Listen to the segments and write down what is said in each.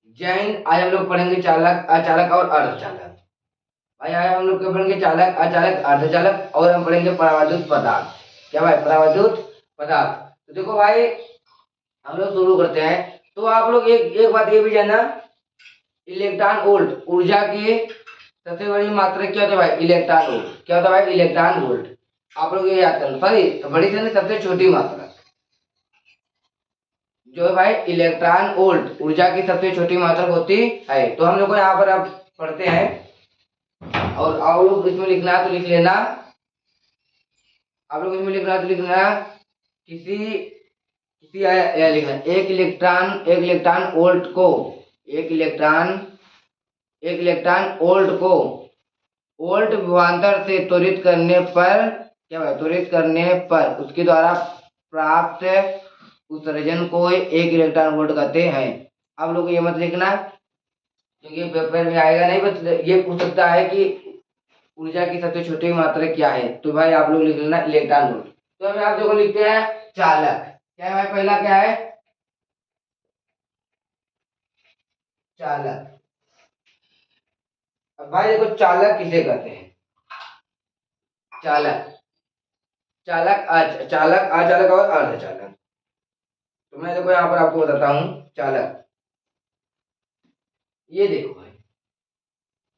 जैन। आज हम लोग पढ़ेंगे चालक, अचालक और अर्धचालक। भाई आज हम लोग क्या पढ़ेंगे? चालक, अचालक, अर्धचालक और हम पढ़ेंगे परावैद्युत पदार्थ। क्या भाई? परावैद्युत पदार्थ। तो देखो भाई, हम लोग शुरू करते हैं। तो आप लोग एक एक बात ये भी जानना, इलेक्ट्रॉन वोल्ट ऊर्जा की सबसे बड़ी मात्रा क्या होता है भाई? Electron volt. क्या होता है भाई? Electron volt. आप लोग ये याद करना। सॉरी, बड़ी से नहीं, सबसे छोटी मात्रा जो है भाई इलेक्ट्रॉन वोल्ट, ऊर्जा की सबसे छोटी मात्रा होती है। तो हम लोग को यहाँ पर अब पढ़ते हैं, और आप लोग इसमें लिखना है तो लिख लेना। आप लोग इसमें लिखना है तो लिख लेना। किसी किसी यह लिखना, एक इलेक्ट्रॉन वोल्ट को, एक इलेक्ट्रॉन एक इलेक्ट्रॉन वोल्ट को वोल्ट विभवांतर से त्वरित करने पर, क्या भाई? त्वरित करने पर उसके द्वारा प्राप्त उत्सर्जन को एक इलेक्ट्रॉन वोल्ट कहते हैं। आप लोग ये मत लिखना, क्योंकि पेपर में आएगा नहीं, बस ये पूछ सकता है कि ऊर्जा की सबसे छोटी मात्रा क्या है। तो भाई आप लोग लिख लेना इलेक्ट्रॉन वोल्ट। तो अभी आप देखो लिखते हैं चालक। क्या है भाई? पहला क्या है? चालक। अब भाई देखो, चालक किसे कहते हैं? चालक, चालक, अचालक और अर्धचालक। तो मैं देखो यहाँ पर आपको बताता हूँ। चालक, ये देखो भाई,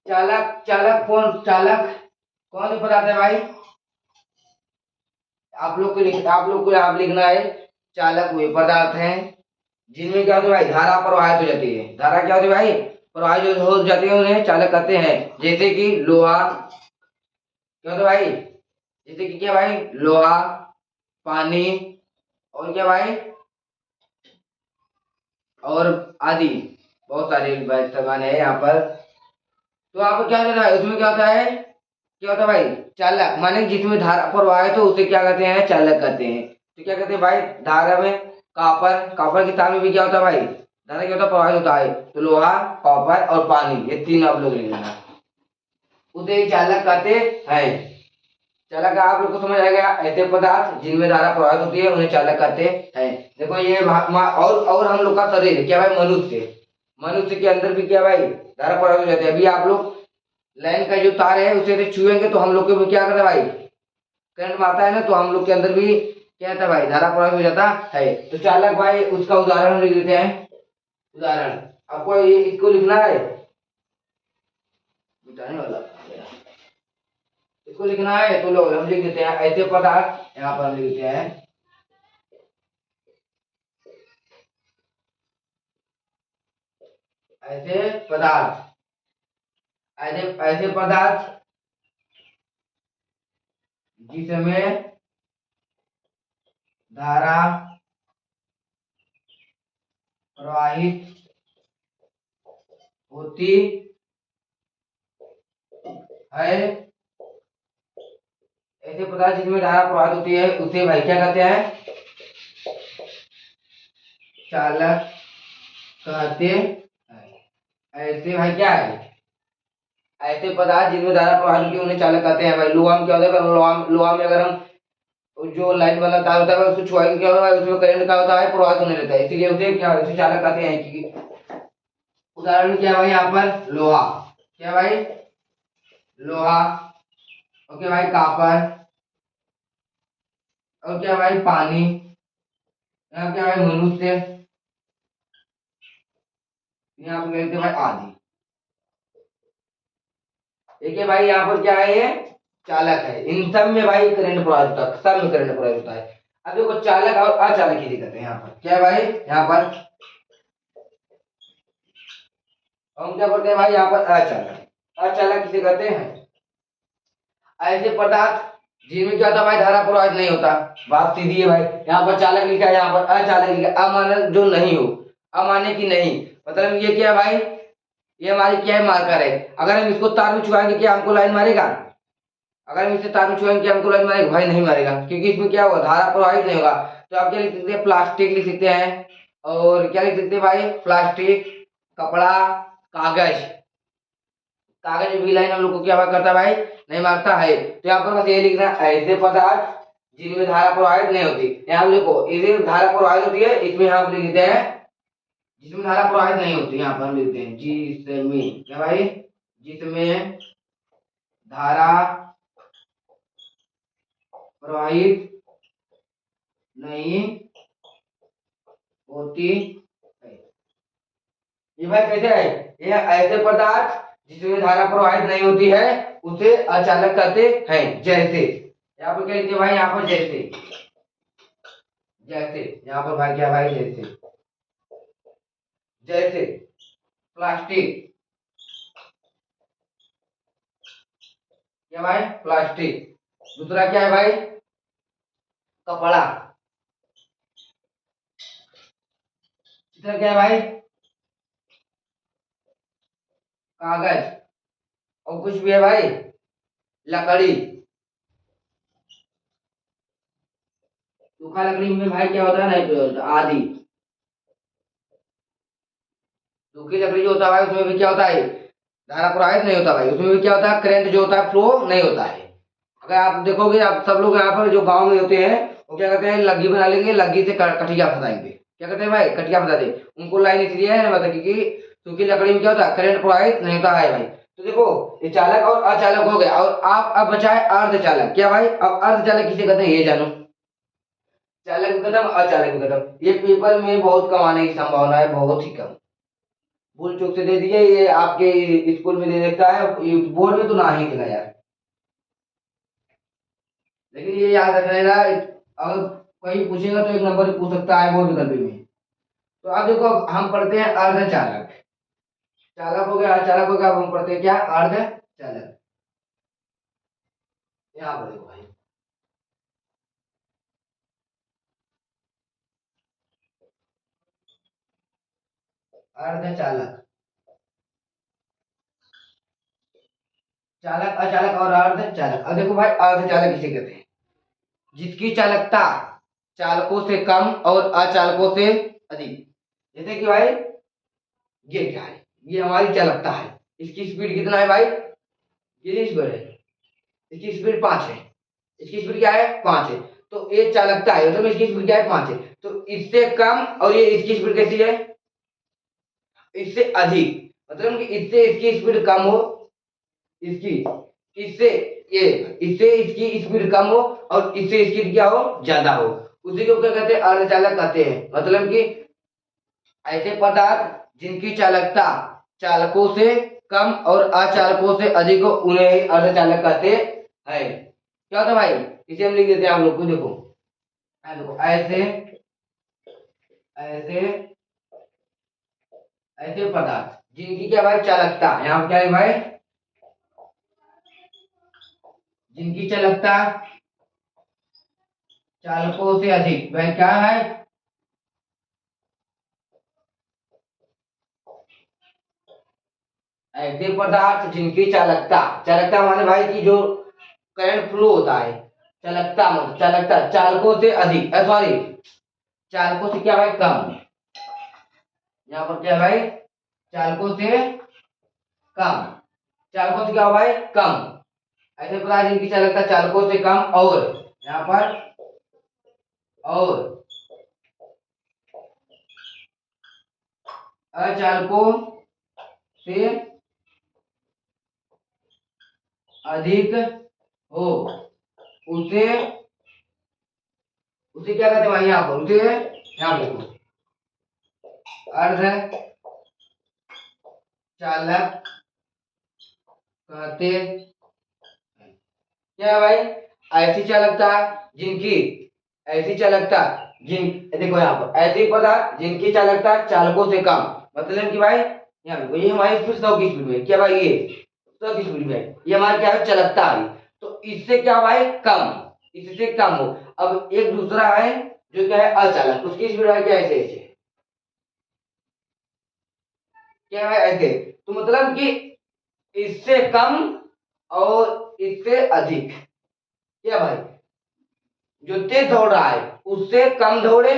चालक, चालक कौन से पदार्थ है भाई? आप लोग को यहाँ लिखना है, चालक वे पदार्थ हैं जिनमें क्या होता है भाई? धारा प्रवाहित हो जाती है। धारा क्या होती है भाई? प्रवाहित हो जाती है, उन्हें चालक कहते हैं। जैसे कि लोहा, क्या होता है भाई? जैसे कि क्या भाई? लोहा, पानी, और क्या भाई? और आदि बहुत सारे सामान है यहाँ पर। तो आप क्या होता है उसमें? क्या होता है? क्या होता है भाई? चालक माने जिसमें धारा प्रवाहित हो उसे क्या कहते हैं? चालक कहते हैं। तो क्या कहते हैं भाई? धारा में कॉपर की तार में भी क्या होता है भाई? धारा क्या होता है? प्रवाहित होता है। तो लोहा, कॉपर और पानी, ये तीन आप लोग लिख लेना, उसे चालक कहते हैं। चालक आप लोग को समझ आ गया? ऐसे पदार्थ जिनमें धारा प्रवाहित होती है उन्हें चालक कहते हैं। देखो ये और हम लोग का शरीर क्या भाई? मनुष्य के अंदर भी क्या भाई? धारा प्रवाहित हो जाती है। अभी आप लोग लाइन का जो तार है उसे यदि छुएंगे तो हम लोग के भी क्या करता है भाई? करंट मारता है ना, तो हम लोग के अंदर भी क्या होता है भाई? धारा प्रवाहित हो जाता है। तो चालक भाई उसका उदाहरण हम लिख देते हैं। उदाहरण आपको ये इसको लिखना है, मिटाने वाला इसको लिखना है। तो लोग हम लिख देते हैं ऐसे पदार्थ, यहाँ पर हम लिख देते हैं ऐसे पदार्थ, ऐसे ऐसे पदार्थ जिसमें धारा प्रवाहित होती है, ऐसे पदार्थ जिसमें धारा प्रवाहित होती है उसे भाई क्या कहते हैं? चालक कहते हैं। ऐसे भाई क्या है? ऐसे पदार्थ जिनमें धारा प्रवाहित होती है उन्हें चालक कहते हैं। भाई लोहा में क्या होता है? लोहा में अगर हम जो लाइन वाला तार होता है उसको छुआएंगे क्या होगा? उसमें करंट का होता है? प्रवाहित होने लगता है, इसीलिए उसे क्या, उसे चालक कहते हैं। कि उदाहरण क्या है भाई? यहाँ पर लोहा, क्या भाई? लोहा, ओके भाई, कॉपर, और क्या भाई? पानी, यहाँ क्या भाई? मनुष्य, यहाँ पे कहते हैं भाई आदि। देखिए भाई यहाँ पर क्या है? ये चालक है। इन सब में भाई करंट प्रवाहित होता है, सब में करंट प्रवाहित होता है। अब देखो चालक और अचालक की दिक्कत है यहाँ पर। क्या है भाई? यहाँ पर हम क्या करते हैं भाई? यहाँ पर अचालक, अचालक किसे कहते हैं? ऐसे पदार्थ जिनमें क्या होता है भाई? धारा प्रवाहित नहीं होता। बात सीधी है भाई। यहाँ पर चालक लिखा है, यहाँ पर अचालक लिखा है। अमानक जो नहीं हो, अमान्य की नहीं, मतलब ये क्या है भाई? ये हमारी क्या है? मार्कर है। अगर हम इसको तार में छुआएंगे क्या हमको लाइन मारेगा? अगर हम इसे तार में छुआएंगे क्या हमको लाइन मारेगा? भाई नहीं मारेगा, क्योंकि इसमें क्या होगा? धारा प्रवाहित नहीं होगा। तो आप क्या लिख सकते हैं? प्लास्टिक लिख सकते हैं। और क्या लिख सकते हैं भाई? प्लास्टिक, कपड़ा, कागज। कागज भी लाइन हम लोग को क्या करता है भाई? नहीं मारता है। तो यहाँ पर बस ये लिखना, ऐसे पदार्थ जिनमें धारा प्रवाहित नहीं होती। यहाँ देखो इसे धारा प्रवाहित होती है, इसमें यहाँ लिख देते हैं जिसमें धारा प्रवाहित नहीं होती, यहाँ पर हम लिखते हैं जिसमें, क्या भाई, जिसमें धारा प्रवाहित नहीं होती है। ये भाई कैसे है, ये ऐसे पदार्थ जिसमें धारा प्रवाहित नहीं होती है उसे अचालक कहते हैं। जैसे यहाँ पर क्या लिखते हैं भाई, यहाँ पर जैसे, जैसे यहाँ पर भाई क्या भाई, जैसे, जैसे प्लास्टिक, क्या भाई, प्लास्टिक। दूसरा क्या है भाई, कपड़ा। तीसरा क्या है भाई, कागज। और कुछ भी है भाई, लकड़ी। सूखा लकड़ी में भाई क्या होता है, नहीं प्रयोग होता, आदि। सूखी लकड़ी जो होता है भाई उसमें भी क्या होता है, धारा प्रवाहित नहीं होता भाई, उसमें भी क्या होता है, करंट जो होता है फ्लो नहीं होता है। अगर आप देखोगे, आप सब लोग यहाँ पर जो गांव में होते हैं वो क्या करते हैं, लग्गी बना लेंगे, लग्गी से कटिया फंसाएंगे। क्या करते हैं भाई, कटिया फंसाते हैं। उनको लाइन इसलिए है मतलब क्योंकि सूखी लकड़ी में क्या होता है, करंट प्रवाहित नहीं होता है भाई। तो देखो, ये चालक और अचालक हो गया, और आप अब बचा है अर्धचालक। क्या भाई, अब अर्धचालक किसे कहते हैं ये जानो। चालक कदम, अचालक कदम, ये पेपर में बहुत कम आने की संभावना है, बहुत ही कम। भूल चूक से दे दीजिए, ये आपके स्कूल में दे देता है, बोर्ड में तो ना ही देगा यार। लेकिन ये याद रखना, अगर कोई पूछेगा तो एक नंबर पूछ सकता है बोर्ड विकल्प में। तो अब देखो, अब हम पढ़ते हैं अर्धचालक। चालक हो गया, अचालक हो गया, अब हम पढ़ते हैं क्या, अर्धचालक। यहाँ पर देखो भाई, अर्धचालक, चालक, अचालक और अर्धचालक। अब देखो भाई, अर्धचालक किसे कहते हैं, जिसकी चालकता चालकों से कम और अचालकों से अधिक। जैसे कि भाई, ये क्या है, ये हमारी चालकता है, इसकी स्पीड कितना है भाई, ये स्पीड है, इसकी स्पीड 5 है, इसकी स्पीड क्या है, 5 है। तो ये चालकता है, मतलब इसकी स्पीड क्या है, 5 है। तो इससे कम, और ये इसकी स्पीड कैसी है, इससे अधिक, मतलब कि इससे इसकी स्पीड कम हो, इसकी, इससे ये, इससे इसकी स्पीड कम हो और इससे इसकी क्या हो, ज्यादा हो, उसी को क्या कहते हैं, अर्धचालक कहते हैं। मतलब कि ऐसे पदार्थ जिनकी चालकता चालकों से कम और अचालकों से अधिक हो उन्हें ही अर्धचालक कहते हैं। क्या होता है भाई, इसे हम लिख देते हैं आप लोग को, देखो, देखो ऐसे, ऐसे, ऐसे पदार्थ जिनकी क्या भाई, चालकता, यहाँ पर क्या है भाई, जिनकी चालकता चालकों से अधिक, वह क्या है, ऐसे पदार्थ जिनकी चालकता, चालकता माने भाई की जो करंट फ्लो होता है, चालकता मतलब चालकता चालकों से अधिक, सॉरी, चालकों से क्या भाई, कम। यहाँ पर क्या है भाई, चालकों से कम, चालकों से क्या हो भाई, कम। ऐसे पदार्थ जिनकी चालकता चालकों से कम और, यहाँ पर, और अचालकों से अधिक हो उसे, उसे क्या कहते हैं भाई, यहाँ पर उसे, यहाँ देखो, अर्ध चालक कहते हैं। क्या है भाई, ऐसी चालकता जिनकी, ऐसी चालकता जिन, देखो यहाँ पर ऐसे पदार्थ जिनकी चालकता चालकों से कम, मतलब कि भाई यहाँ देखो, ये हमारी स्पीड 100 की स्पीड में, क्या भाई, ये 100 की स्पीड में, ये हमारी क्या है, चालकता है। तो इससे क्या भाई, कम, इससे कम हो। अब एक दूसरा है जो क्या है, अचालक, उसकी स्पीड है क्या, ऐसे ऐसे, क्या है ऐसे। तो मतलब कि इससे कम और इससे अधिक, क्या भाई, जो तेज दौड़ रहा है उससे कम दौड़े,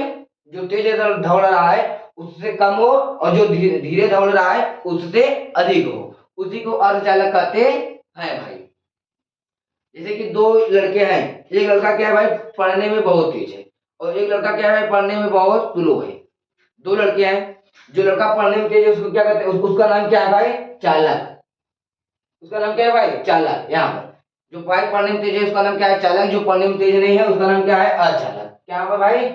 जो तेज दौड़ रहा है उससे कम हो, और जो धीरे धीरे दौड़ रहा है उससे अधिक हो, उसी को अर्धचालक कहते हैं भाई। जैसे कि दो लड़के हैं, एक लड़का क्या है भाई, पढ़ने में बहुत तेज है, और एक लड़का क्या है, पढ़ने में बहुत स्लो है। दो लड़के हैं, जो लड़का पढ़ने में तेज है उसको क्या कहते हैं, उसका नाम क्या है भाई, चालक। उसका नाम क्या है भाई, चालक। यहाँ पर जो भाई पढ़ने में तेज है उसका नाम क्या है, चालक। जो पढ़ने में तेज नहीं है उसका नाम क्या है, अचालक। क्या है भाई,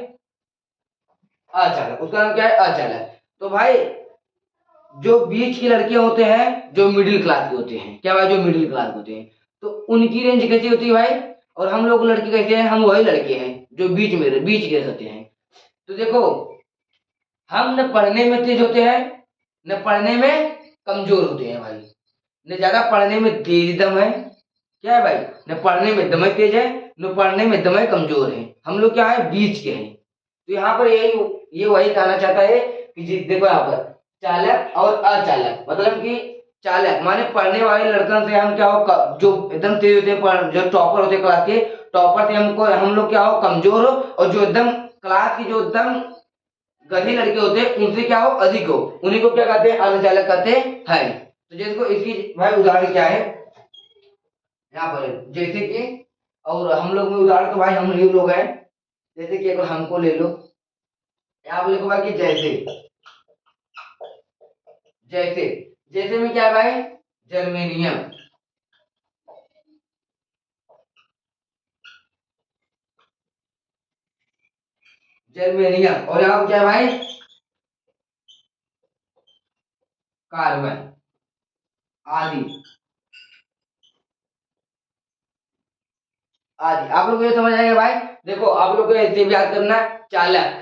अचालक। उसका नाम क्या है, अचालक। तो भाई जो बीच के लड़के होते हैं, जो मिडिल क्लास के होते हैं, क्या भाई, जो मिडिल क्लास होते हैं, तो उनकी रेंज कैसी होती है भाई, और हम लोग लड़के कैसे हैं, हम वही लड़के हैं जो बीच के रहते हैं। तो देखो, हम न पढ़ने में तेज होते हैं, न पढ़ने में कमजोर होते हैं भाई। न ज्यादा पढ़ने में तेज दम है, क्या है भाई, न पढ़ने में दम तेज है, न पढ़ने में दम कमजोर है। हम लोग क्या है, बीच के हैं। तो यहाँ पर यही, ये वही कहना चाहता है कि जी देखो यहाँ पर चालक और अचालक, मतलब कि चालक माने पढ़ने वाले लड़कन से हम क्या हो, जो एकदम तेज होते हैं, जो टॉपर होते हैं क्लास के, टॉपर से हमको हम लोग क्या हो, कमजोर हो। और जो एकदम क्लास की, जो एकदम गधे लड़के होते हैं, उनसे क्या हो, अधिक हो, उन्हीं को क्या कहते हैं, अर्धचालक कहते हैं। तो जैसे को इसकी भाई उदाहरण क्या है यहाँ पर, जैसे कि, और हम लोग में उदाहरण तो भाई हम ही लोग हैं। जैसे कि अगर हमको ले लो, यहाँ पर लिखो भाई कि जैसे, जैसे जैसे में क्या है भाई, जर्मेनियम। जर्मेनियम, और यहाँ पर क्या है भाई, कार्बन आदि आदि। आप लोग को ये समझ आएगा भाई। देखो आप लोग को ऐसे भी याद करना है, चालक,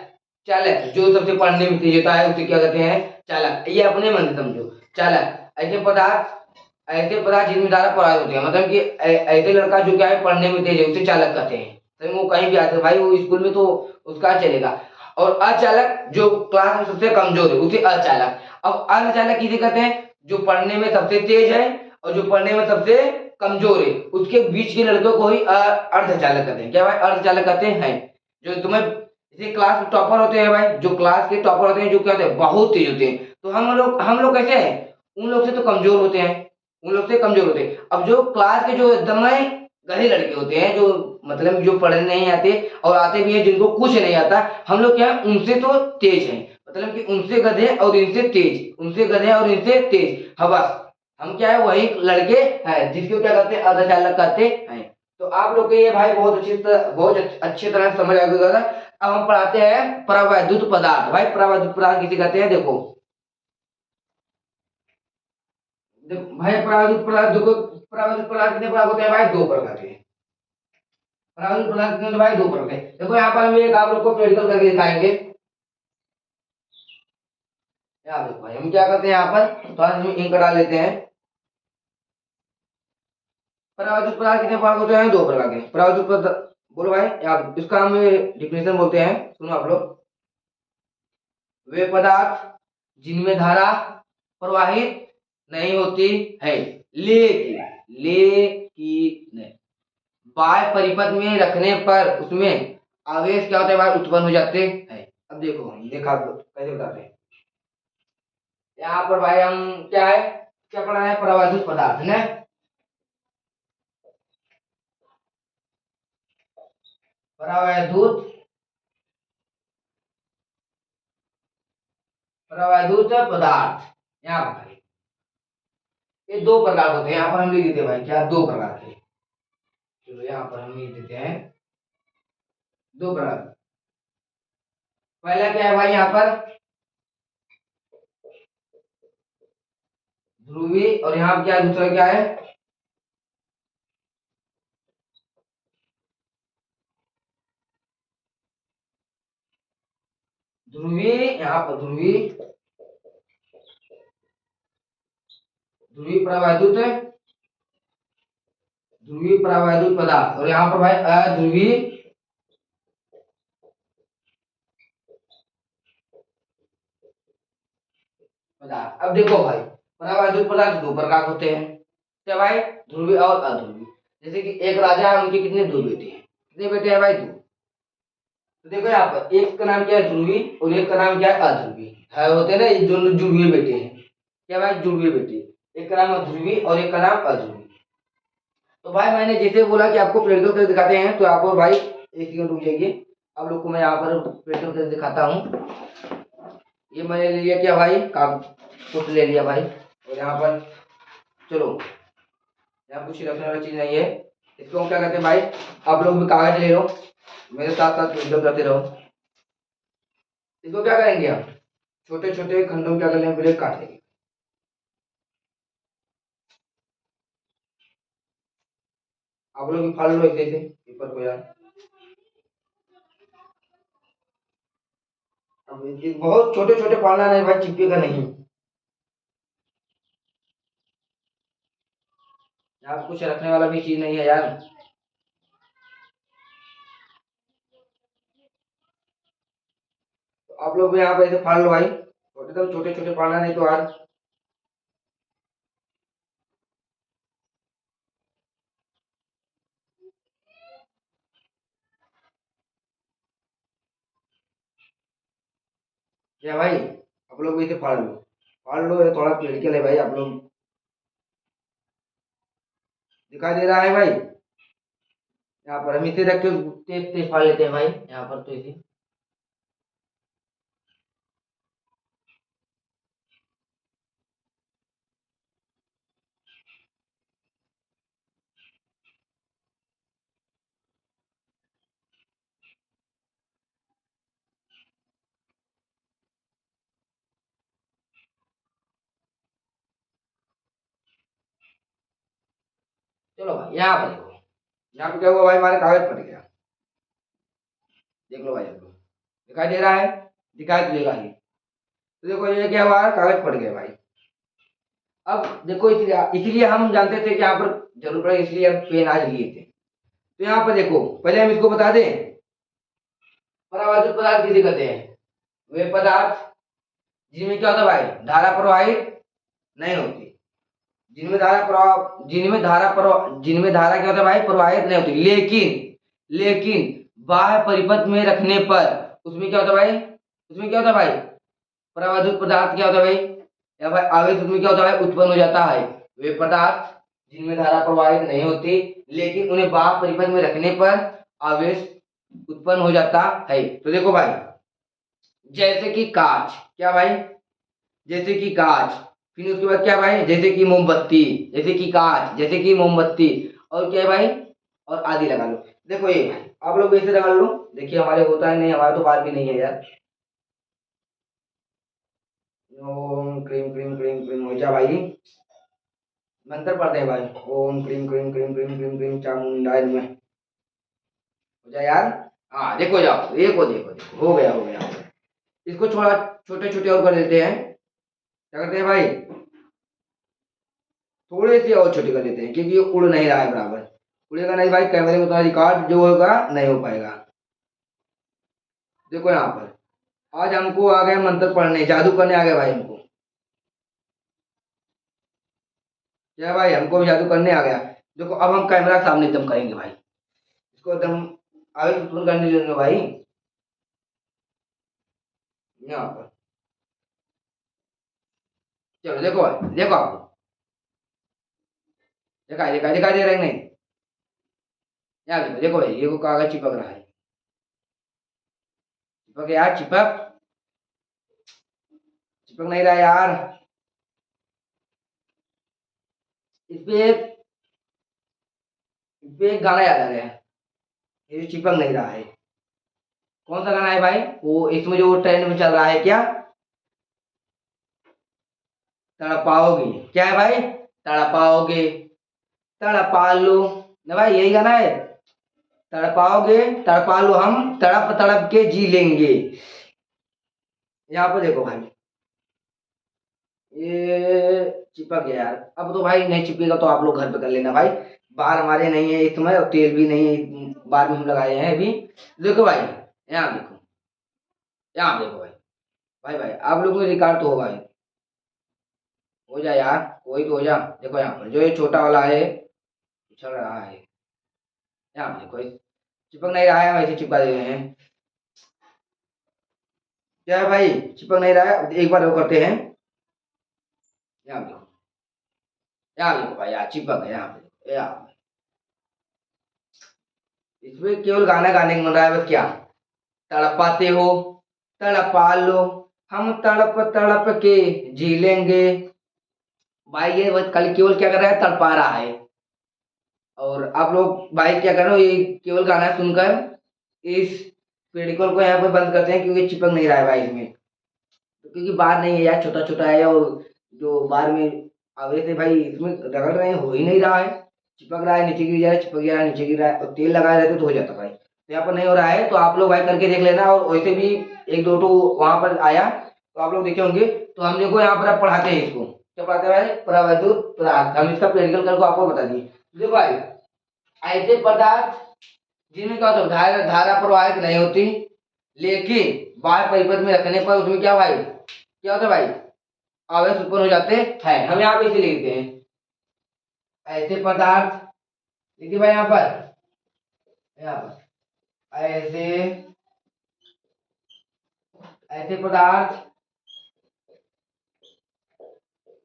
चालक जो सबसे पढ़ने में तेज होता है उसे क्या कहते हैं, चालक। ये अपने मन से समझो। चालक ऐसे पदार्थ जिनमें धारा प्रवाहित होती है, मतलब कि ऐसे लड़का जो क्या है पढ़ने में तेज है उसे चालक कहते हैं। तो वो कहीं भी आते हैं भाई, वो स्कूल में तो उसका चलेगा। और अचालक जो क्लास में सबसे कमजोर है उसे अचालक। अब अर्धचालक किसे कहते हैं, जो पढ़ने में सबसे तेज है और जो पढ़ने में सबसे कमजोर है, उसके बीच के लड़कों को ही अर्धचालक कहते हैं। क्या भाई, अर्धचालक कहते हैं। जो तुम्हें जैसे क्लास में टॉपर होते हैं भाई, जो क्लास के टॉपर होते हैं, जो क्या होते हैं, बहुत तेज होते हैं, तो हम लोग कैसे हैं, उन लोग से तो कमजोर होते हैं, उन लोग से कमजोर होते हैं। अब जो क्लास के जो एकदम गधे लड़के होते हैं, जो मतलब जो पढ़ने नहीं आते और आते भी हैं जिनको कुछ नहीं आता, हम लोग क्या है, उनसे तो तेज हैं, मतलब कि उनसे गधे और इनसे तेज, उनसे गधे और इनसे तेज। हाँ बस, हम क्या है, वही लड़के हैं जिसको क्या कहते हैं, अर्धचालक कहते हैं। तो आप लोग को ये भाई बहुत अच्छी तरह समझ आ गया। अब हम पढ़ाते हैं प्रवैद्युत पदार्थ। भाई प्रवैद्युत पदार्थ किसे कहते हैं, देखो देखो भाई, प्रवैद्युत पदार्थ देखो, प्रवैद्युत पदार्थ कितने प्रकार होते हैं भाई, दो प्रकार के। प्रवैद्युत पदार्थ कितने होते हैं भाई, दो प्रकार के। देखो यहाँ पर हम एक आप लोग को प्रैक्टिकल करके दिखाएंगे। यहाँ देखो भाई, हम क्या करते हैं, यहाँ पर थोड़ा सा इंक डाल लेते हैं। प्रवैद्युत पदार्थ कितने प्रकार होते हैं, दो प्रकार के प्रवैद्युत पदार्थ। बोलो भाई, आप इसका हम डिफिनेशन बोलते हैं, सुनो आप लोग। वे पदार्थ जिनमें धारा प्रवाहित नहीं होती है, लेकिन बाह्य परिपथ में रखने पर उसमें आवेश क्या होता है भाई, उत्पन्न हो जाते हैं। अब देखो देखा कैसे बताते हैं। यहाँ पर भाई हम क्या है, क्या पढ़ा है, प्रवाहित पदार्थ ने, प्रवाहित प्रवाहित पदार्थ। यहाँ पर भाई ये दो प्रकार होते हैं, यहाँ पर हम लिख देते हैं भाई, क्या, दो प्रकार के। चलो यहाँ पर हम लिख देते हैं दो प्रकार। पहला क्या है भाई, यहाँ पर ध्रुवी, और यहाँ क्या है, दूसरा क्या है, ध्रुवी। यहाँ पर ध्रुवी, ध्रुवी प्रवाहित, ध्रुवी प्रवाहित पदार्थ। और यहाँ पर भाई अध्रुवी पदार्थ। अब देखो भाई, प्रवाहित पदार्थ दो प्रकार होते हैं, क्या भाई, ध्रुवी और अध्रुवी। जैसे कि एक राजा है, उनके कितने, दो बेटे हैं। कितने बेटे हैं भाई, दो। तो देखो यहाँ पर एक का नाम क्या है, ध्रुवी, और एक का नाम क्या है, अध्रुवी है। होते हैं ना, ये दोनों जुड़वे बेटे हैं, क्या भाई, जुड़वे बेटे। एक का नाम ध्रुवी और एक का नाम अध्रुवी। तो भाई मैंने जैसे बोला कि आपको प्रैक्टिकल करके दिखाते हैं, तो आपको भाई एक सेकंड रुक जाइए, आप लोग को मैं यहाँ पर प्रैक्टिकल करके दिखाता हूँ। ये मैंने ले लिया क्या भाई, काम कुछ ले लिया भाई। और यहाँ पर चलो, यहाँ कुछ रखने वाली चीज नहीं है। इसको हम क्या करते हैं भाई, आप लोग भी कागज ले लो, मेरे साथ साथ वीडियो करते रहो। इसको क्या करेंगे हम, छोटे छोटे खंडों में क्या कर लेंगे, पहले काट लेंगे। आप लोग भी फाड़ लो ऐसे ऐसे पेपर को यार। अब ये बहुत छोटे छोटे फाड़ना नहीं भाई, चिपकेगा नहीं। यहाँ कुछ रखने वाला भी चीज नहीं है यार। तो आप लोग भी यहाँ पे ऐसे फाड़ लो भाई, एकदम छोटे छोटे फाड़ना नहीं तो यार। क्या भाई, आप लोग भी इसे फाड़ लो, फाड़ लो, ये थोड़ा क्रिटिकल है भाई। आप लोग दिखाई दे रहा है भाई, यहाँ पर हम इसे रख के तेज तेज फाड़ लेते हैं भाई, यहाँ पर तो इसे। चलो भाई यहाँ पर देखो, यहाँ पे क्या हुआ भाई, हमारे कागज फट गया। देख लो भाई, देख लो, दिखाई दे रहा है, दिखाई तो देगा ही। तो देखो ये क्या हुआ, कागज फट गए भाई। अब देखो, इसलिए इसलिए हम जानते थे कि यहाँ पर जरूर पड़ेगा, इसलिए हम पेन आज लिए थे। तो यहाँ पर देखो, पहले हम इसको बता दें, परावर्तित पदार्थ किसे कहते हैं, वे पदार्थ जिनमें क्या होता है भाई, धारा प्रवाहित नहीं होती। जिनमें धारा क्या होता है भाई, प्रवाहित नहीं होती, लेकिन बाह्य परिपथ में रखने पर उसमें क्या होता है भाई, उसमें क्या होता है भाई, परावर्तित पदार्थ क्या होता है भाई, या भाई आवेश उसमें क्या होता है, उत्पन्न हो जाता है। वे पदार्थ जिनमें धारा प्रवाहित नहीं होती, लेकिन उन्हें बाह्य परिपथ में रखने पर आवेश उत्पन्न हो जाता है। तो देखो भाई, जैसे कि कांच, क्या भाई, जैसे कि कांच, फिर उसके बाद क्या भाई, जैसे कि मोमबत्ती, जैसे कि कांच, जैसे कि मोमबत्ती, और क्या है भाई, और आदि लगा लो। देखो ये भाई, आप लोग ऐसे लगा लो, देखिए हमारे होता है नहीं, हमारा तो बाल भी नहीं है यार। ओम क्रीम क्रीम क्रीम क्रीम हो जा भाई, मंत्र पढ़ते हैं भाई, ओम क्रीम क्रीम क्रीम क्रीम क्रीम क्रीम चामुंडाय नमः। हो जा यार। हाँ देखो, जाओ देखो देखो देखो, हो गया हो गया हो गया। इसको थोड़ा छोटे छोटे और कर देते हैं, क्या करते हैं भाई, थोड़े से और छोटे कर देते हैं, क्योंकि ये उड़ नहीं रहा है बराबर। उड़ेगा नहीं भाई, कैमरे में तुम्हारा रिकॉर्ड जो होगा नहीं हो पाएगा। देखो यहाँ पर, आज हमको आ गए मंत्र पढ़ने, जादू करने आ गए भाई हमको। क्या भाई, हमको भी जादू करने आ गया। देखो अब हम कैमरा के सामने एकदम करेंगे भाई, इसको एकदम आगे उत्पन्न करने देंगे भाई, यहाँ पर। चलो देखो भाई, देखो आप, दिखाई दिखाई दिखाई दे रहे हैं नहीं, यहाँ देखो देखो भाई, ये को कागज चिपक रहा है, चिपक यार चिपक, चिपक नहीं रहा यार। इस पे एक, इस पे एक गाना याद आ गया, ये चिपक नहीं रहा है। कौन सा गाना है भाई, वो इसमें जो ट्रेंड में चल रहा है क्या, तड़पाओगे, क्या है भाई, तड़पाओगे, तड़पा लो ना भाई, यही गाना है, तड़पाओगे, तड़पा लो, हम तड़प तड़प के जी लेंगे। यहाँ पर देखो भाई, ये चिपक गया यार। अब तो भाई नहीं चिपकेगा तो आप लोग घर पे कर लेना भाई, बाहर हमारे नहीं है इस समय, और तेल भी नहीं है, बाहर में हम लगाए हैं अभी। देखो भाई, यहाँ देखो, यहाँ देखो भाई, भाई भाई आप लोगों को रिकॉर्ड तो होगा ही। हो जा यार, कोई तो हो जा। देखो यहाँ पर जो ये छोटा वाला है, चल रहा है, यहाँ पे देखो, चिपक नहीं रहा है, हम ऐसे चिपका दे रहे हैं। क्या है भाई, चिपक नहीं रहा है, एक बार वो करते हैं, यहाँ देखो, यहाँ देखो भाई, यहाँ चिपक है, यहाँ पे देखो, यहाँ इसमें केवल गाना गाने का मन रहा है बस, क्या तड़पाते हो, तड़पा लो, हम तड़प तड़प के जी लेंगे। भाई ये बस खाली केवल क्या कर रहा है, तड़पा रहा है। और आप लोग भाई क्या करो, ये केवल गाना सुनकर इस पेडिकल को यहाँ पर बंद करते हैं, क्योंकि चिपक नहीं रहा है भाई इसमें। तो क्योंकि बार नहीं है यार, छोटा छोटा है, और जो बार में आगे से भाई इसमें रगड़ रहे हैं, हो ही नहीं रहा है। चिपक रहा है, नीचे गिर जा रहा है, चिपक जा रहा है, नीचे गिर रहा है, और तेल लगाए रहते तो हो जाता भाई। तो यहाँ पर नहीं हो रहा है, तो आप लोग भाई करके देख लेना। और वैसे भी एक दो तो वहां पर आया, तो आप लोग देखे होंगे। तो हम देखो यहाँ पर आप पढ़ाते हैं इसको, क्या पढ़ाते हैं भाई, प्रवैद्युत पदार्थ। हम इसका प्रैक्टिकल करके आपको बता दिए। देखो भाई, ऐसे पदार्थ जिनमें क्या होता है, धारा धारा प्रवाहित नहीं होती, लेकिन बाह्य परिपथ में रखने पर उसमें क्या भाई, क्या होता है भाई, आवेश उत्पन्न हो जाते हैं। हम यहाँ पे इसे लिखते हैं, ऐसे पदार्थ। देखिए भाई यहाँ पर, ऐसे ऐसे पदार्थ,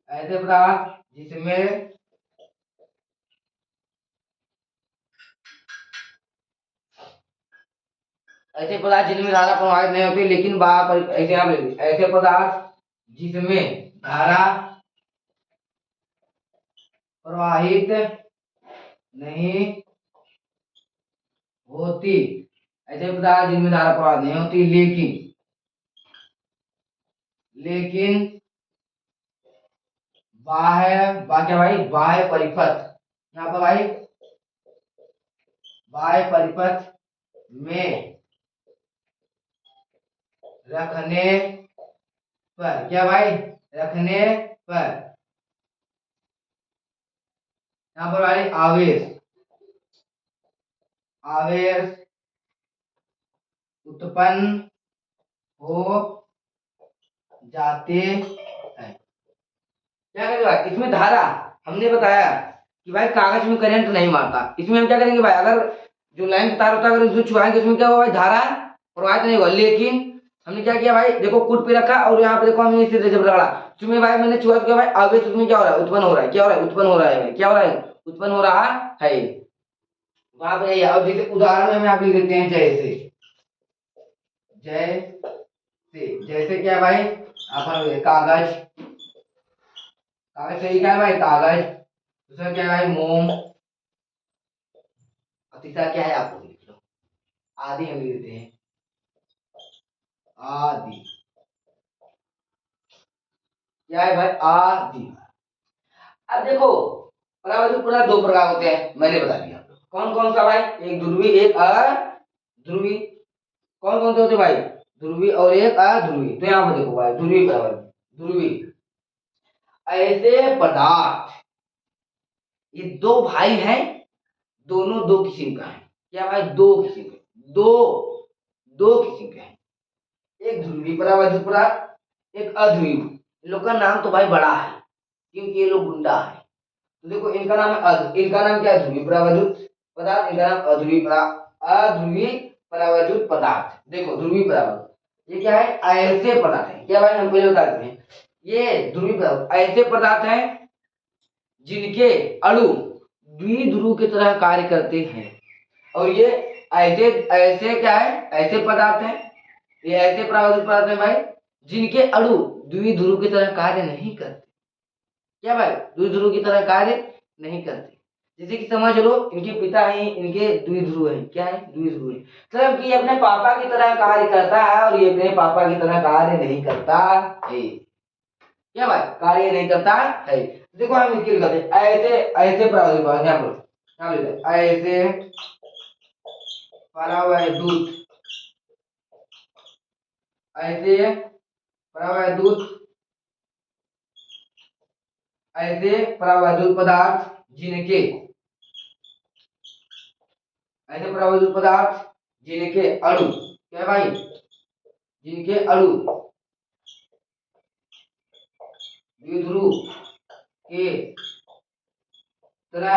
ऐसे पदार्थ जिसमें ऐसे पदार्थ जिनमें धारा प्रवाहित नहीं होती, लेकिन ऐसे यहाँ पे ऐसे पदार्थ जिसमें धारा प्रवाहित नहीं होती, ऐसे पदार्थ जिनमें धारा प्रवाहित नहीं होती, लेकिन क्या भाई, बाह्य परिपथ, यहाँ पर भाई बाह्य परिपथ में रखने पर, क्या भाई, रखने पर यहाँ पर भाई आवेश आवेश उत्पन्न हो जाते हैं। क्या करेंगे भाई, इसमें धारा हमने बताया कि भाई कागज में करंट नहीं मारता। इसमें हम क्या करेंगे भाई, अगर जो लाइन का तार होता है, अगर उसको छुआएंगे, उसमें क्या होगा भाई, धारा प्रवाहित नहीं होगा। लेकिन हमने क्या किया भाई, देखो कूट पे रखा, और यहाँ पे देखो हमने इसे जब रगड़ा, उसमें भाई मैंने छुआ, तो क्या भाई आवेश उसमें क्या हो रहा है, उत्पन्न हो रहा है। क्या हो रहा है, उत्पन्न हो रहा है भाई, क्या हो रहा है, उत्पन्न हो रहा है। वहां पर अब जैसे उदाहरण में हम यहाँ पे लिख देते हैं, जैसे क्या भाई, अपन कागज, कागज सही क्या है भाई, कागज। दूसरा क्या है भाई, मोम। और तीसरा क्या है, आपको लिख लो, आदि हम लिख देते हैं, आदि। क्या है भाई, आदि। अब देखो, परावैद्युत पदार्थ दो प्रकार होते हैं, मैंने बता दिया। कौन कौन सा भाई, एक ध्रुवी, एक अध्रुवी। कौन कौन से होते भाई, ध्रुवी और एक अध्रुवी। तो यहाँ पर देखो भाई, ध्रुवी परावैद्युत, ध्रुवी ऐसे पदार्थ, ये दो भाई हैं, दोनों दो किस्म का है। क्या भाई, दो किस्म के, दो दो किस्म के हैं। एक ध्रुवी परावैद्युत पदार्थ, एक अध्रुवी। इन लोग का नाम तो भाई बड़ा है, क्योंकि ये लोग गुंडा है। तो देखो, इनका नाम है इनका नाम क्या है, ध्रुवी परावैद्युत पदार्थ। इनका नाम अध्रुवी परावैद्युत पदार्थ। देखो ध्रुवी परावैद्युत, ये क्या है, ऐसे पदार्थ है। क्या भाई, हम पहले बता देते हैं, ये ध्रुवी पदार्थ ऐसे पदार्थ हैं जिनके अणु द्विध्रुव की तरह कार्य करते हैं। और ये ऐसे ऐसे क्या है, ऐसे पदार्थ हैं, ये ऐसे प्रावैद्युत पदार्थ हैं भाई, जिनके अणु द्विध्रुव की तरह कार्य नहीं करते। क्या भाई, द्विध्रुव की तरह कार्य नहीं करते। जैसे कि समझ लो, इनके पिता हैं, इनके द्विध्रुव हैं। क्या है, द्विध्रुव है, मतलब कि ये अपने पापा की तरह कार्य करता है, और ये अपने पापा की तरह कार्य नहीं करता है। क्या भाई, कार्य नहीं करता है। देखो हम इसके लिखते हैं, ऐसे ऐसे प्रावैद्युत पदार्थ, यहाँ पर यहाँ लिखते हैं, ऐसे परावैद्युत, ऐसे परावैद्युत, ऐसे परावैद्युत पदार्थ जिनके, ऐसे परावैद्युत पदार्थ जिनके अणु, क्या भाई, जिनके अणु द्विध्रुव के तरह,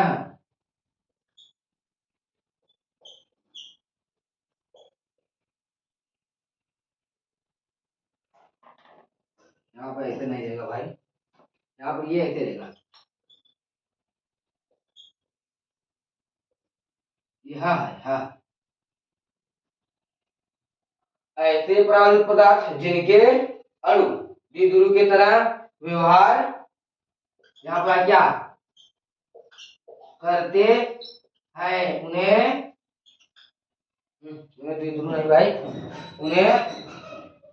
यहाँ पर ऐसे नहीं रहेगा भाई, यहाँ पर ये ऐसे रहेगा, यहाँ है, हाँ। ऐसे परावैद्युत पदार्थ जिनके अणु द्विध्रुव की तरह व्यवहार यहाँ पर क्या करते हैं, उन्हें द्विध्रुव नहीं भाई, उन्हें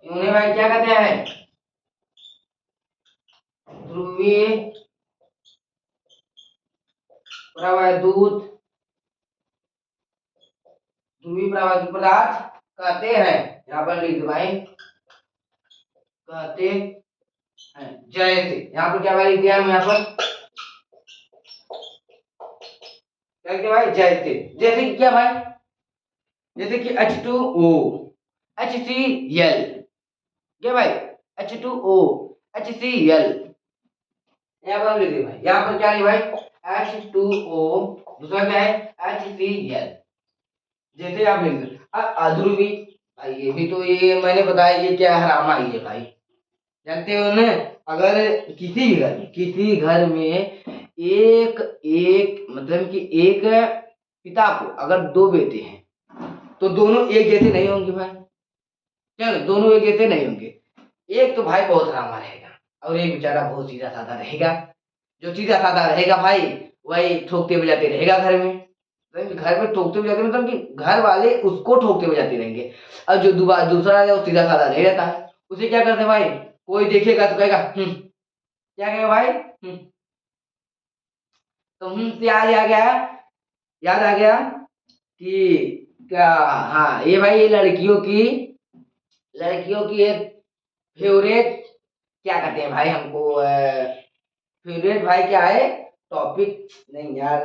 उन्हें भाई क्या कहते हैं, ध्रुवीय प्रवाहदूत, ध्रुवीय प्रवाहदूत पदार्थ कहते हैं। यहाँ पर लिख दो भाई, कहते हैं। जैसे यहाँ पर क्या भाई लिख दिया हम यहाँ पर क्या भाई, जैसे जैसे कि क्या भाई, जैसे कि H2O HCl, क्या भाई H2O HCl, यहाँ पर लिख दिए भाई, यहाँ पर क्या है भाई H2O, दूसरा क्या है HCl, जैसे आप लिख दो। अध्रुवी भाई, ये भी तो ये मैंने बताया, ये क्या हरामा ही है भाई, जानते हो ना। अगर किसी घर में एक एक मतलब कि एक पिता को अगर दो बेटे हैं तो दोनों एक जैसे नहीं होंगे भाई, चलो दोनों एक जैसे नहीं होंगे। एक तो भाई बहुत हरामा रहेगा और एक बेचारा बहुत सीधा साधा रहेगा। जो सीधा साधा रहेगा भाई वही ठोकते बजाते रहेगा घर में, तो घर में ठोकते बजाते मतलब कि घर वाले उसको ठोकते बजाते रहेंगे। और जो दूसरा है वो सीधा साधा नहीं रहता है, उसे क्या करते हैं भाई, कोई देखेगा तो कहेगा क्या कहेगा भाई, तो से याद आ गया कि क्या, हाँ ये भाई ये लड़कियों की एक फेवरेट, क्या कहते हैं भाई हमको, फेवरेट भाई क्या है टॉपिक नहीं यार,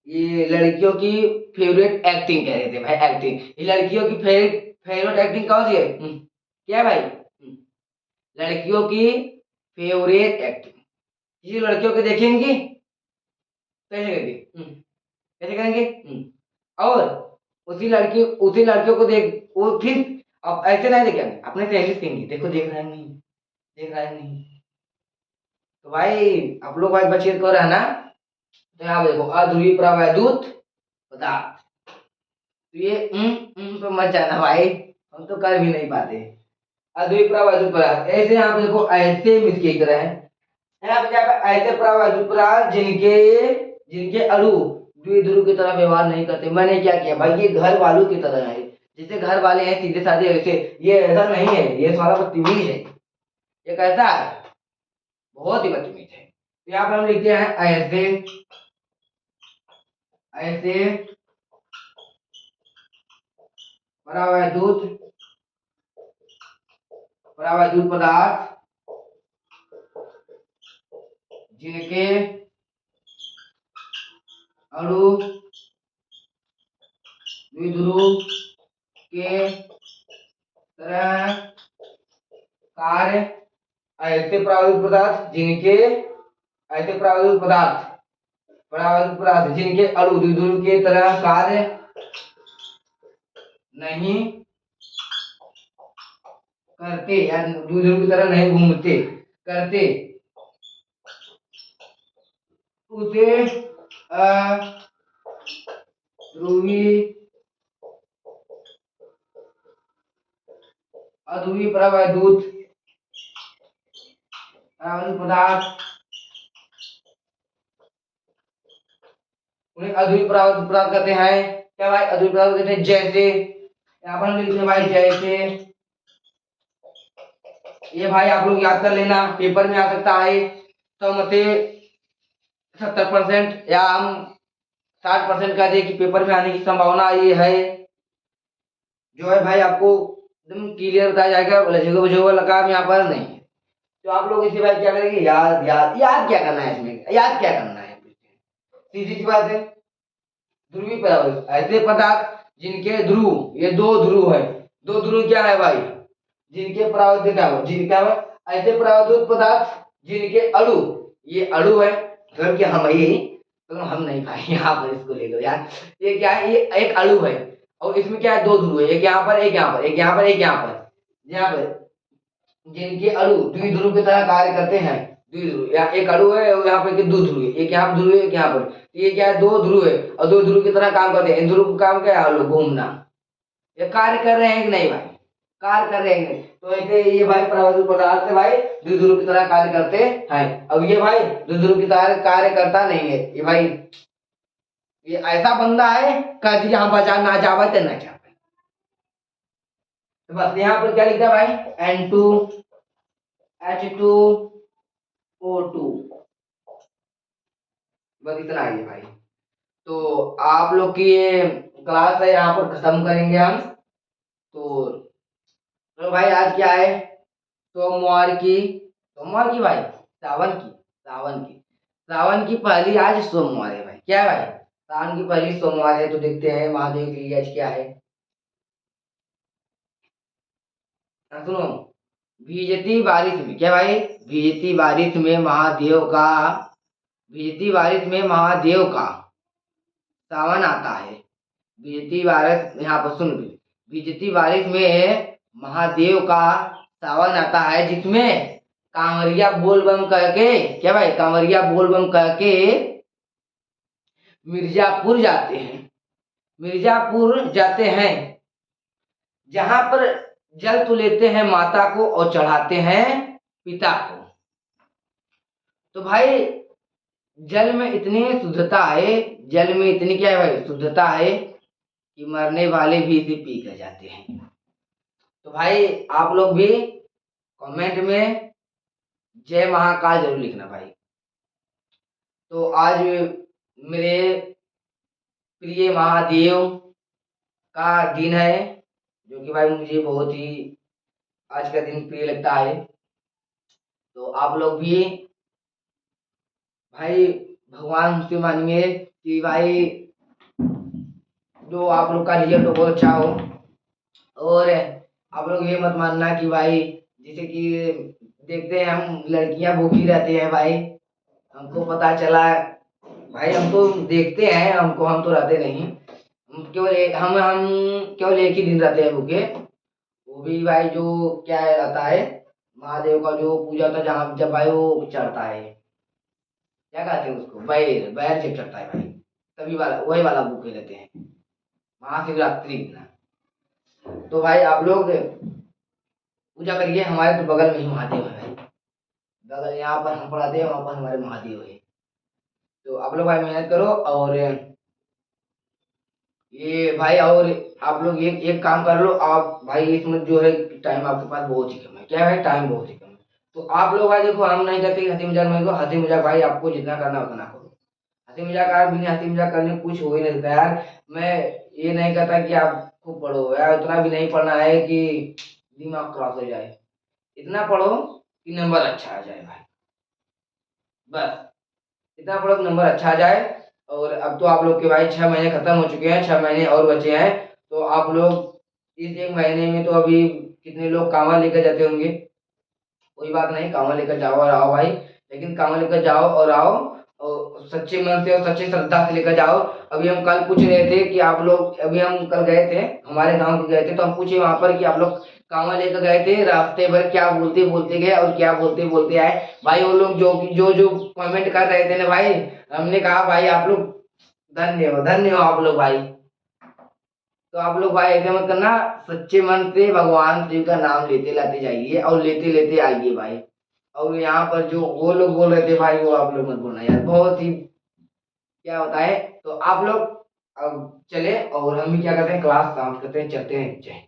ये लड़कियों की फेवरेट एक्टिंग कह रहे थे भाई, एक्टिंग। ये लड़कियों की फेवरेट एक्टिंग कौन सी है, क्या है भाई, लड़कियों की फेवरेट एक्टिंग। किसी लड़कियों को देखेंगे कैसे करेंगे, कैसे करेंगे, और उसी लड़कियों को देख वो फिर अब ऐसे नहीं देखेंगे, अपने से इंग्लिश कहेंगे, देखो देख रहा है नहीं, देख रहा है नहीं। तो भाई आप लोग भाई बचिए कर रहे हैं ना। तो यहाँ देखो अध्रुवीय प्रवाहदूत पदार्थ, तो ये तो मत जाना भाई, हम तो कर भी नहीं पाते। अध्रुवीय प्रवाहदूत पदार्थ ऐसे यहाँ पे देखो, ऐसे मिसके की तरह है। यहाँ पे क्या है, ऐसे प्रवाहदूत पदार्थ जिनके जिनके अणु द्विध्रुव की तरह व्यवहार नहीं करते। मैंने क्या किया भाई, ये घर वालों की तरह है, जैसे घर वाले हैं सीधे साधे ऐसे, ये ऐसा नहीं है, ये सारा बदतमीज है, ये कैसा है, बहुत ही बदतमीज है। तो यहाँ पर हम लिखते हैं ऐसे ऐसे परावैद्युत पदार्थ जिनके अणु द्विध्रुव के तरह कार्य, ऐसे प्रावैद्युत पदार्थ जिनके ऐसे प्रावैद्युत पदार्थ जिनके अणु द्विध्रुव के तरह कार्य नहीं करते या द्विध्रुव की तरह नहीं घूमते करते, उसे अध्रुवीय प्रवाहदूत पदार्थ, उन्हें अध्रुवीय प्रवाहदूत पदार्थ कहते हैं। क्या भाई अध्रुवीय पदार्थ कहते हैं, जैसे यहाँ पर हम लिखते हैं भाई, जैसे ये भाई आप लोग याद कर लेना, पेपर में आ सकता है। तो मते 70% या हम 60% कह दे कि पेपर में आने की संभावना ये है, जो है भाई आपको एकदम क्लियर बताया जाएगा, लजेगा बजेगा लगा यहाँ पर नहीं है। तो आप लोग इसी भाई क्या करेंगे, याद क्या करना है, इसमें याद क्या करना है, सीधी सी बात है। ध्रुवीय पदार्थ ऐसे पदार्थ जिनके ध्रुव, ये दो ध्रुव है, दो ध्रुव क्या है भाई, जिनके परावर्तित क्या हो, जिनका है ऐसे परावर्तित पदार्थ जिनके अणु, ये अणु है मतलब कि हम ही, तो हम नहीं भाई, यहाँ पर इसको ले लो यार। ये क्या है, ये एक अणु है और इसमें क्या है, दो ध्रुव है, एक यहाँ पर एक यहाँ पर, एक यहाँ पर एक यहाँ पर जिनके अणु द्विध्रुव की तरह कार्य करते हैं। द्विध्रुव यहाँ एक अणु है और यहाँ पर दो ध्रुव है, एक यहाँ ध्रुव है एक यहाँ पर, ये क्या है, दो ध्रुव है और दो ध्रुव की तरह काम करते हैं। इन ध्रुव का काम क्या है, घूमना। ये कार्य कर रहे हैं कि नहीं भाई, कार्य कर रहे हैं। तो ऐसे ये भाई प्रवर्तित पदार्थ है भाई द्विध्रुव की तरह कार्य करते हैं। अब ये भाई द्विध्रुव की तरह कार्य करता नहीं है। ये भाई ये ऐसा बंदा है कह यहाँ बचा ना जावे तो ना जावे। तो बस यहाँ पर क्या लिखा है भाई N2H2O2, बस इतना ही है भाई। तो आप लोग की ये क्लास है यहाँ पर खत्म करेंगे हम। तो भाई आज क्या है, सोमवार की भाई सावन की पहली आज सोमवार है भाई। क्या है भाई, सावन की पहली सोमवार है। तो देखते हैं महादेव के लिए आज क्या है। सुनो, भीजती बारिश में क्या भाई, भीजती बारिश में महादेव का सावन आता है। भीजती बारिश, यहाँ पर सुन, भीजती बारिश में महादेव का सावन आता है, जिसमें कांवरिया बोल बम कह के, क्या भाई, कांवरिया बोल बम कह के मिर्जापुर जाते हैं, जहां पर जल तो लेते हैं माता को और चढ़ाते हैं पिता को। तो भाई जल में इतनी शुद्धता है, जल में इतनी क्या है भाई शुद्धता है कि मरने वाले भी इसे पी कर जाते हैं। तो भाई आप लोग भी कमेंट में जय महाकाल जरूर लिखना भाई। तो आज मेरे प्रिय महादेव का दिन है, जो कि भाई मुझे बहुत ही आज का दिन प्रिय लगता है। तो आप लोग भी भाई भगवान से मानिए कि भाई जो आप लोग का रिजल्ट हो बहुत अच्छा हो। और आप लोग ये मत मानना कि भाई जैसे कि देखते हैं हम लड़कियां भूखी रहती हैं भाई, हमको पता चला भाई, हम तो देखते हैं, हम तो रहते नहीं, हम केवल एक ही दिन रहते हैं भूखे। वो भी भाई जो क्या रहता है महादेव का जो पूजा होता है, जहाँ जब भाई वो चढ़ता है, क्या कहते हैं उसको, बैर बैर जब चढ़ता है भाई, तभी वाला वही वाला भूखे रहते हैं महाशिवरात्रि दिन। तो भाई आप लोग पूजा करिए, हमारे तो बगल में ही महादेव है भाई, बगल यहाँ पर हम पढ़ाते हैं, वहाँ पर हमारे महादेव है। तो आप लोग भाई मेहनत करो। और ये भाई, और आप लोग एक काम कर लो आप भाई, इसमें जो है टाइम आपके पास बहुत ही कम है, क्या है टाइम बहुत ही कम है। तो आप लोग भाई देखो, हम नहीं कहते हंसी मजाक नहीं करो, हंसी मजाक भाई आपको जितना करना उतना करो। हंसी मजाक आप बिना हंसी मजाक करने कुछ हो ही नहीं सकता यार। मैं ये नहीं कहता कि आप खूब पढ़ो यार, उतना भी नहीं पढ़ना है कि दिमाग क्रॉस हो जाए, इतना पढ़ो कि नंबर अच्छा आ जाए भाई, बस इतना पढ़ो कि नंबर अच्छा आ जाए। और अब तो आप लोग के भाई 6 महीने खत्म हो चुके हैं, 6 महीने और बचे हैं। तो आप लोग इस एक महीने में तो अभी कितने लोग कांवड़ लेकर जाते होंगे, कोई बात नहीं, कांवड़ लेकर जाओ और आओ भाई, लेकिन कांवड़ लेकर जाओ और आओ और सच्चे मन से और सच्ची श्रद्धा से लेकर जाओ। अभी हम कल पूछ रहे थे कि आप लोग, अभी हम कल गए थे हमारे गांव के गए थे, तो हम पूछे वहां पर कि आप लोग कांवड़ लेकर गए थे, रास्ते भर क्या बोलते बोलते गए और क्या बोलते बोलते आए। भाई वो लोग जो कमेंट कर रहे थे ना भाई, हमने कहा भाई आप लोग धन्य हो आप लोग भाई। तो आप लोग भाई ऐसे मत करना, सच्चे मन से भगवान शिव का नाम लेते लाते जाइए और लेते लेते आइए भाई। और यहाँ पर जो वो लोग बोल रहे थे भाई, वो आप लोग मत बोलना यार, बहुत ही क्या होता है। तो आप लोग अब चले और हम भी क्या करते हैं, क्लास समाप्त करते हैं, चलते हैं। जय